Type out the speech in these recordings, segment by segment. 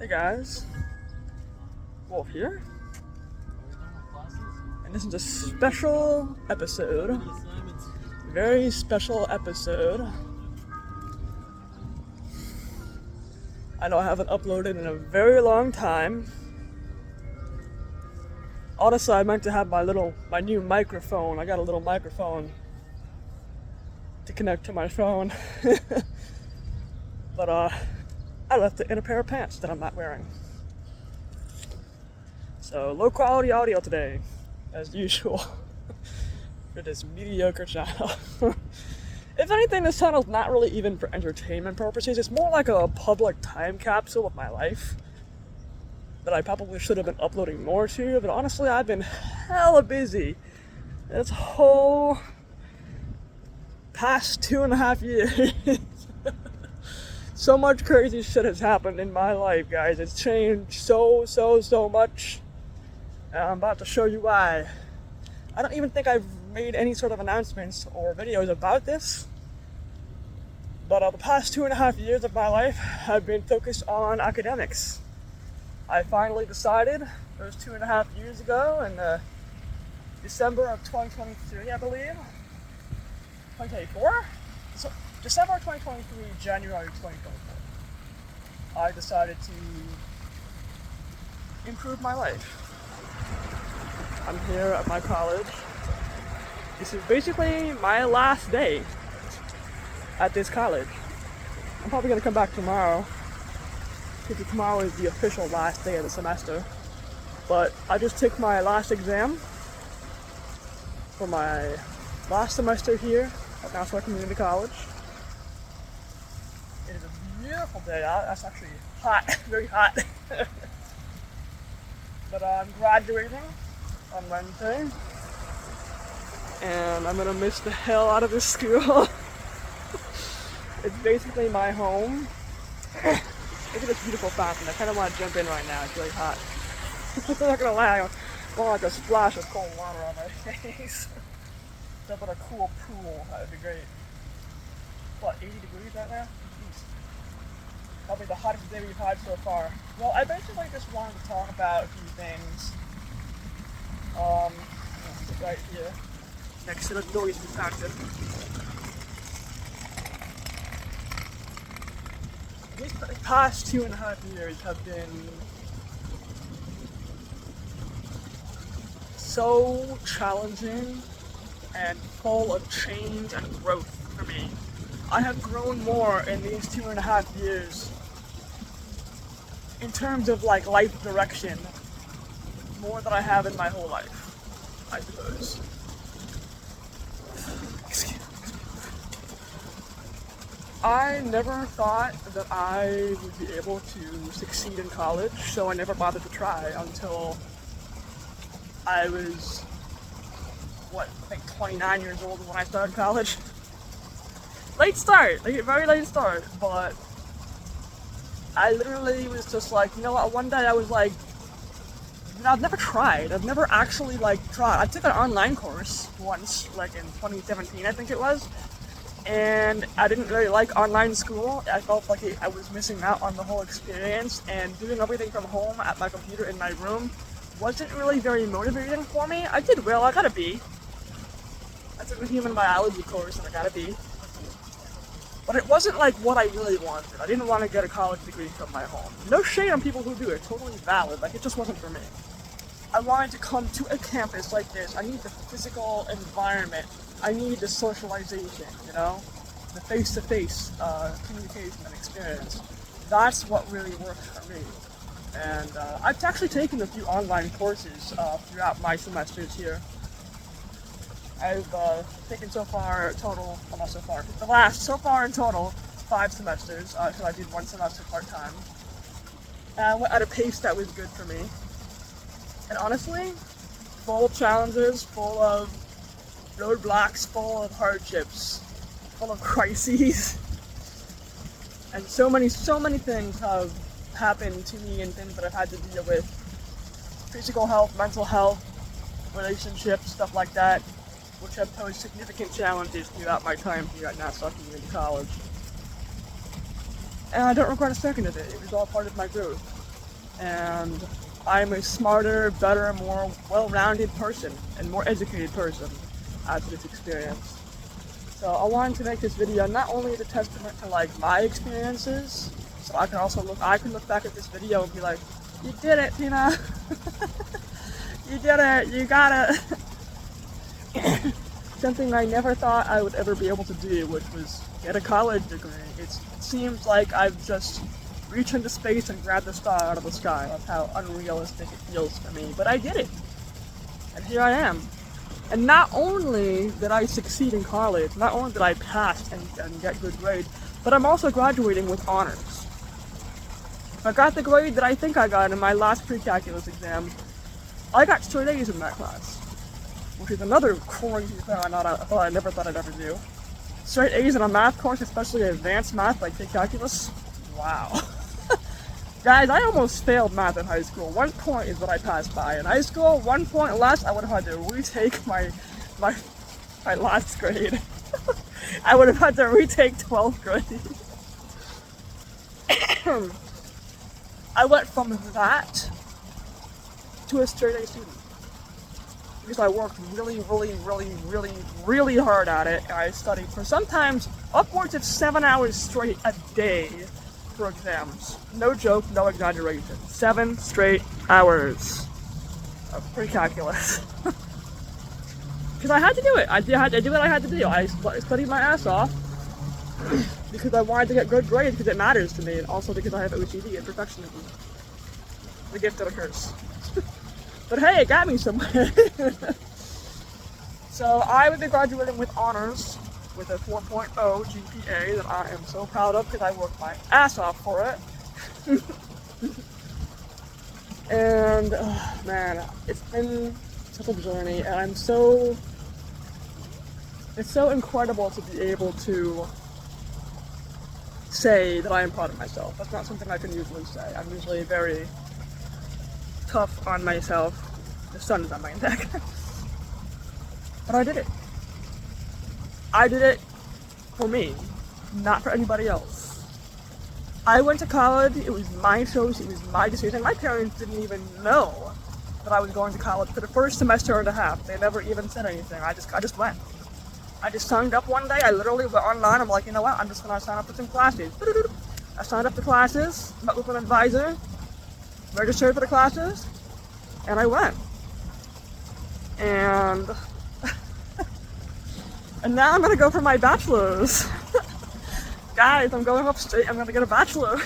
Hey guys, Wolf here, and this is a special episode, very special episode. I know I haven't uploaded in a very long time. Honestly, I meant to have my new microphone. I got a little microphone to connect to my phone, but I left it in a pair of pants that I'm not wearing. So low quality audio today, as usual, for this mediocre channel. If anything, this channel's not really even for entertainment purposes. It's more like a public time capsule of my life that I probably should have been uploading more to, but honestly, I've been hella busy this whole past 2.5 years. So much crazy shit has happened in my life, guys. It's changed so much. And I'm about to show you why. I don't even think I've made any sort of announcements or videos about this. But the past 2.5 years of my life have been focused on academics. I finally decided, it was 2.5 years ago, in December of 2023, I believe. 2024? So, December 2023, January 2024. I decided to improve my life. I'm here at my college. This is basically my last day at this college. I'm probably gonna come back tomorrow, because tomorrow is the official last day of the semester. But I just took my last exam for my last semester here at Nassau Community College. It is a beautiful day out. That's actually hot, very hot. But I'm graduating on Wednesday, and I'm gonna miss the hell out of this school. It's basically my home. Look at this beautiful fountain. I kind of want to jump in right now. It's really hot. I'm not gonna lie, I want like a splash of cold water on my face. Jump in a cool pool. That would be great. What, 80 degrees right now? Jeez. Probably the hottest day we've had so far. Well, I basically just wanted to talk about a few things. Right here, next to the noise fountain. These past 2.5 years have been so challenging and full of change and growth for me. I have grown more in these 2.5 years in terms of like life direction, more than I have in my whole life, I suppose. Excuse me. I never thought that I would be able to succeed in college, so I never bothered to try until I was, I think 29 years old when I started college. Late start, like a very late start, but I literally was just like, you know what, one day I was like, I've never tried. I've never actually tried. I took an online course once, in 2017, I think it was, and I didn't really like online school. I felt like I was missing out on the whole experience, and doing everything from home at my computer in my room wasn't really very motivating for me. I did well. I got a B. I took a human biology course and I got a B. But it wasn't what I really wanted. I didn't want to get a college degree from my home. No shade on people who do it. Totally valid. It just wasn't for me. I wanted to come to a campus like this. I need the physical environment. I need the socialization, the face-to-face communication and experience. That's what really works for me. And I've actually taken a few online courses throughout my semesters here. I've taken so far in total 5 semesters, because I did 1 semester part-time. And I went at a pace that was good for me. And honestly, full of challenges, full of roadblocks, full of hardships, full of crises. And so many things have happened to me and things that I've had to deal with. Physical health, mental health, relationships, stuff like that, which have posed significant challenges throughout my time here at Nassau Community College. And I don't regret a second of it. It was all part of my growth. and I'm a smarter, better, more well-rounded person and more educated person after this experience. So I wanted to make this video not only as a testament to like my experiences, so I can look back at this video and be like, you did it, Tina. You did it, you got it. Something I never thought I would ever be able to do, which was get a college degree. It seems like I've just reached into space and grabbed a star out of the sky. That's how unrealistic it feels for me. But I did it. And here I am. And not only did I succeed in college, not only did I pass and get good grades, but I'm also graduating with honors. I got the grade that I think I got in my last pre-calculus exam. I got straight A's in that class, which is another crazy thing I never thought I'd ever do. Straight A's in a math course, especially advanced math like pre-calculus. Wow. Guys, I almost failed math in high school. 1 point is what I passed by. In high school, 1 point less, I would have had to retake my last grade. I would have had to retake 12th grade. I went from that to a straight A student because I worked really hard at it, and I studied for sometimes upwards of 7 hours straight a day for exams. No joke, no exaggeration. 7 straight hours of pre-calculus. Because I had to do it. I had to do what I had to do. I studied my ass off because I wanted to get good grades because it matters to me, and also because I have OCD and perfectionism. The gift of a curse. But hey, it got me somewhere. So I would be graduating with honors with a 4.0 GPA that I am so proud of because I worked my ass off for it. And man, it's been such a journey, and it's so incredible to be able to say that I am proud of myself. That's not something I can usually say. I'm usually very tough on myself. The sun is on my neck. But I did it. I did it for me, not for anybody else. I went to college, it was my choice, it was my decision. My parents didn't even know that I was going to college for the first semester and a half. They never even said anything. I just went. I just signed up one day. I literally went online. I'm like, you know what? I'm just gonna sign up for some classes. I signed up for classes, met with an advisor, registered for the classes, and I went. And now I'm gonna go for my bachelor's. Guys, I'm going upstate. I'm gonna get a bachelor's.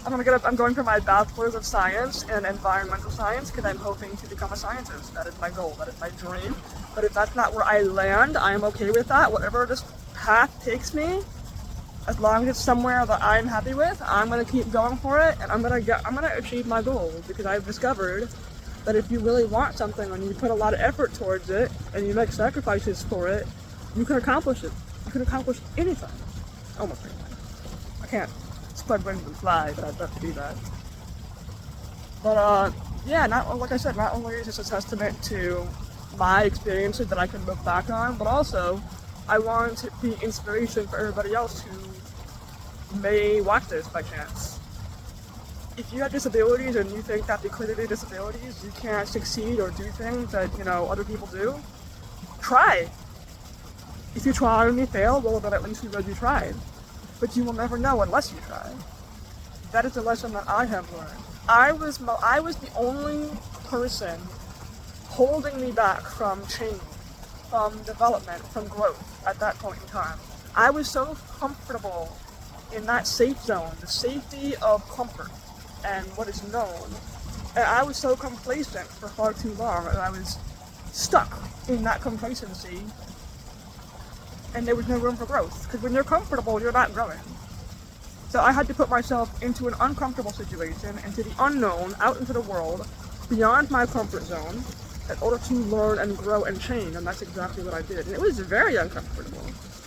I'm going for my bachelor's of science in environmental science because I'm hoping to become a scientist. That is my goal. That is my dream. But if that's not where I land, I am okay with that. Whatever this path takes me, as long as it's somewhere that I'm happy with, I'm gonna keep going for it, and I'm gonna achieve my goal because I've discovered that if you really want something and you put a lot of effort towards it and you make sacrifices for it, you can accomplish it. You can accomplish anything. Almost anything. I can't spread wings and fly, but I'd love to do that. But yeah, like I said, not only is this a testament to my experiences that I can look back on, but also I want to be inspiration for everybody else who may watch this by chance. If you have disabilities and you think that because of your disabilities you can't succeed or do things that, other people do, try. If you try and you fail, well then at least you know you tried. But you will never know unless you try. That is the lesson that I have learned. I was the only person holding me back from change, from development, from growth at that point in time. I was so comfortable in that safe zone, the safety of comfort and what is known. And I was so complacent for far too long, and I was stuck in that complacency, and there was no room for growth. Because when you're comfortable, you're not growing. So I had to put myself into an uncomfortable situation, into the unknown, out into the world, beyond my comfort zone, in order to learn and grow and change, and that's exactly what I did. And it was very uncomfortable.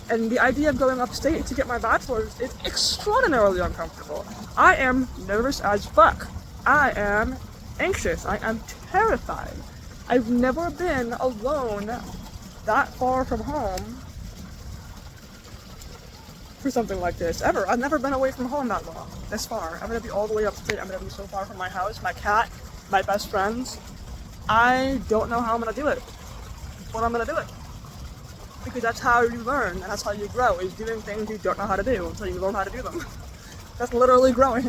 And the idea of going upstate to get my bachelor's is extraordinarily uncomfortable. I am nervous as fuck. I am anxious. I am terrified. I've never been alone that far from home for something like this, ever. I've never been away from home that long, this far. I'm gonna be all the way upstate. I'm gonna be so far from my house, my cat, my best friends. I don't know how I'm gonna do it, but I'm gonna do it. Because that's how you learn, and that's how you grow, is doing things you don't know how to do until you learn how to do them. That's literally growing.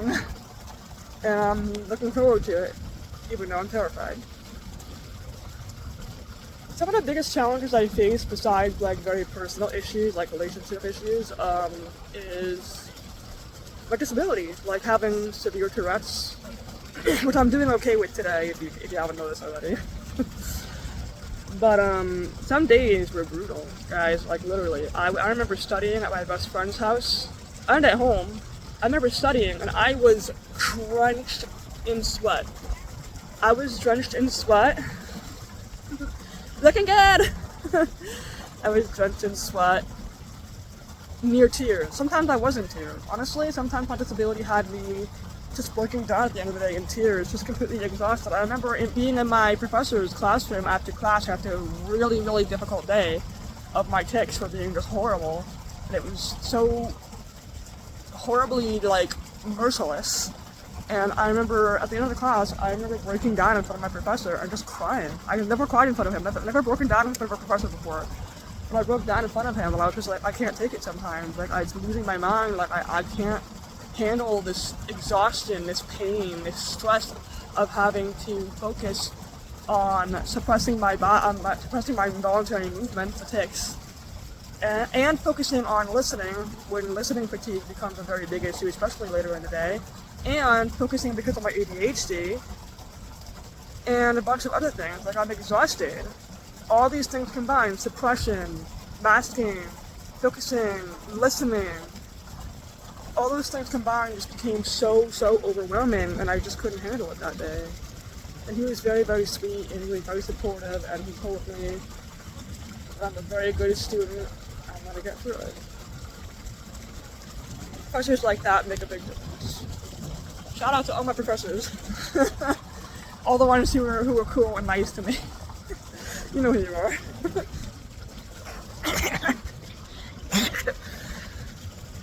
And I'm looking forward to it, even though I'm terrified. Some of the biggest challenges I face, besides like very personal issues, like relationship issues, is my disabilities, like having severe Tourette's, which I'm doing okay with today, if you haven't noticed already. But some days were brutal, guys, like literally. I remember studying at my best friend's house, and at home. I remember studying, and I was drenched in sweat. I was drenched in sweat. Looking good! I was drenched in sweat, near tears. Sometimes I was in tears. Honestly, sometimes my disability had me just breaking down at the end of the day in tears, just completely exhausted. I remember being in my professor's classroom after class after a really, really difficult day of my tics for being just horrible. And it was so horribly, like, merciless. And I remember at the end of the class, I remember breaking down in front of my professor and just crying. I had never cried in front of him, never broken down in front of a professor before. But I broke down in front of him, and I was just like, I can't take it sometimes. Like, I was losing my mind. Like, I can't handle this exhaustion, this pain, this stress of having to focus on suppressing my involuntary movements, the tics, and focusing on listening when listening fatigue becomes a very big issue, especially later in the day, and focusing because of my ADHD, and a bunch of other things. Like, I'm exhausted. All these things combined, suppression, masking, focusing, listening, all those things combined just became so overwhelming, and I just couldn't handle it that day. And he was very, very sweet, and he was very supportive, and he told me that I'm a very good student, I'm gonna get through it. Professors like that make a big difference. Shout out to all my professors. All the ones who were cool and nice to me. You know who you are.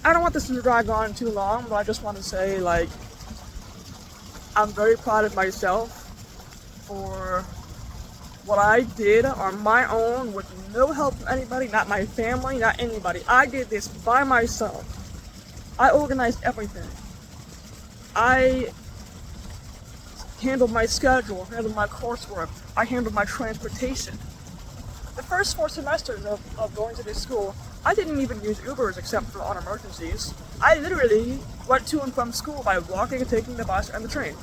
I don't want this to drag on too long, but I just want to say, like, I'm very proud of myself for what I did on my own with no help from anybody, not my family, not anybody. I did this by myself. I organized everything. I handled my schedule, handled my coursework, I handled my transportation. The first 4 semesters of going to this school, I didn't even use Ubers except for on emergencies. I literally went to and from school by walking and taking the bus and the train.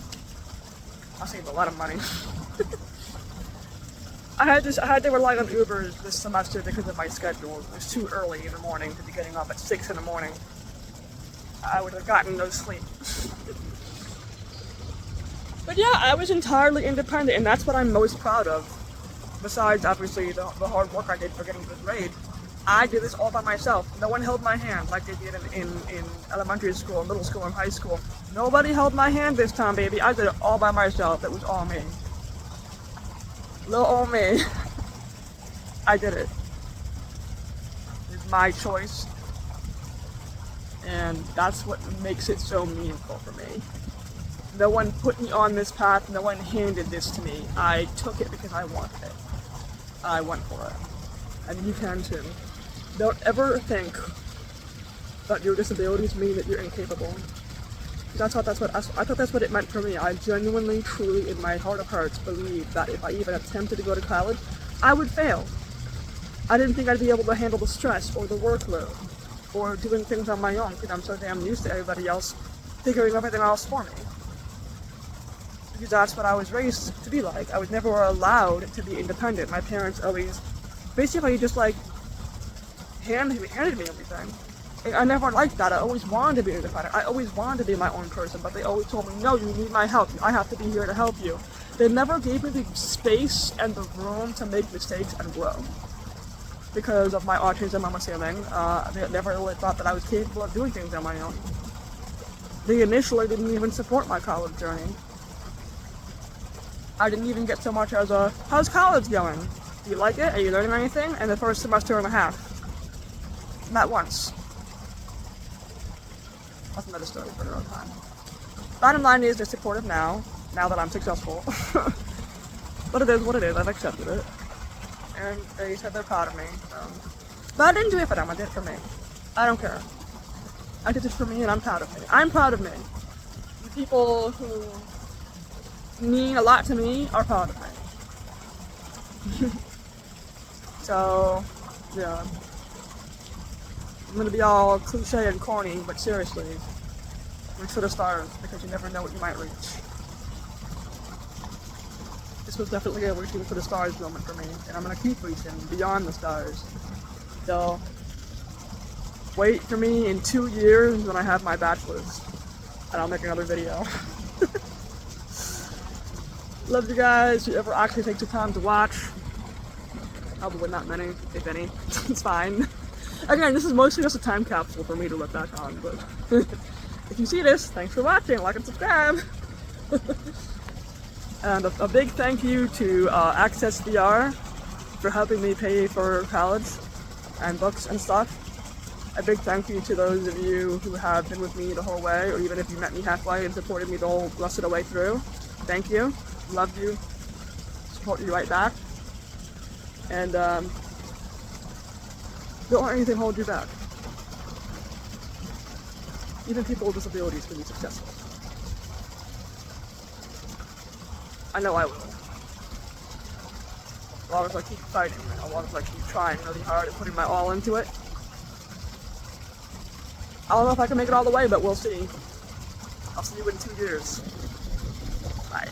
I saved a lot of money. I had to rely on Ubers this semester because of my schedule. It was too early in the morning to be getting up at 6 in the morning. I would have gotten no sleep. But yeah, I was entirely independent, and that's what I'm most proud of. Besides, obviously, the hard work I did for getting this grade, I did this all by myself. No one held my hand like they did in elementary school, middle school, and high school. Nobody held my hand this time, baby. I did it all by myself. It was all me. Little old me. I did it. It's my choice. And that's what makes it so meaningful for me. No one put me on this path. No one handed this to me. I took it because I wanted it. I went for it. And you can too. Don't ever think that your disabilities mean that you're incapable. I thought that's what it meant for me. I genuinely, truly, in my heart of hearts, believed that if I even attempted to go to college, I would fail. I didn't think I'd be able to handle the stress or the workload or doing things on my own because I'm so damn used to everybody else figuring everything else for me. Because that's what I was raised to be like. I was never allowed to be independent. My parents always basically just like handed me everything. And I never liked that. I always wanted to be independent. I always wanted to be my own person, but they always told me, no, you need my help. I have to be here to help you. They never gave me the space and the room to make mistakes and grow. Because of my autism, I'm assuming, they never really thought that I was capable of doing things on my own. They initially didn't even support my college journey. I didn't even get so much as a, how's college going? Do you like it? Are you learning anything? And the first semester and a half. Not once. That's another story for another time. Bottom line is they're supportive now that I'm successful. But it is what it is, I've accepted it. And they said they're proud of me, so. But I didn't do it for them, I did it for me. I don't care. I did it for me and I'm proud of me. I'm proud of me. The people who mean a lot to me are proud of me. So, yeah. I'm gonna be all cliche and corny, but seriously, reach for the stars because you never know what you might reach. This was definitely a reaching for the stars moment for me, and I'm gonna keep reaching beyond the stars. So, wait for me in 2 years when I have my bachelor's, and I'll make another video. Love you guys, whoever actually takes the time to watch. Probably not many, if any. It's fine. Again, this is mostly just a time capsule for me to look back on, but if you see this, thanks for watching, like and subscribe. And a big thank you to Access VR for helping me pay for college and books and stuff. A big thank you to those of you who have been with me the whole way, or even if you met me halfway and supported me the whole rest of the way through. Thank you. Love you. Support you right back. And don't let anything hold you back. Even people with disabilities can be successful. I know I will. As long as I keep fighting, as long as I keep trying really hard and putting my all into it. I don't know if I can make it all the way, but we'll see. I'll see you in 2 years. Bye.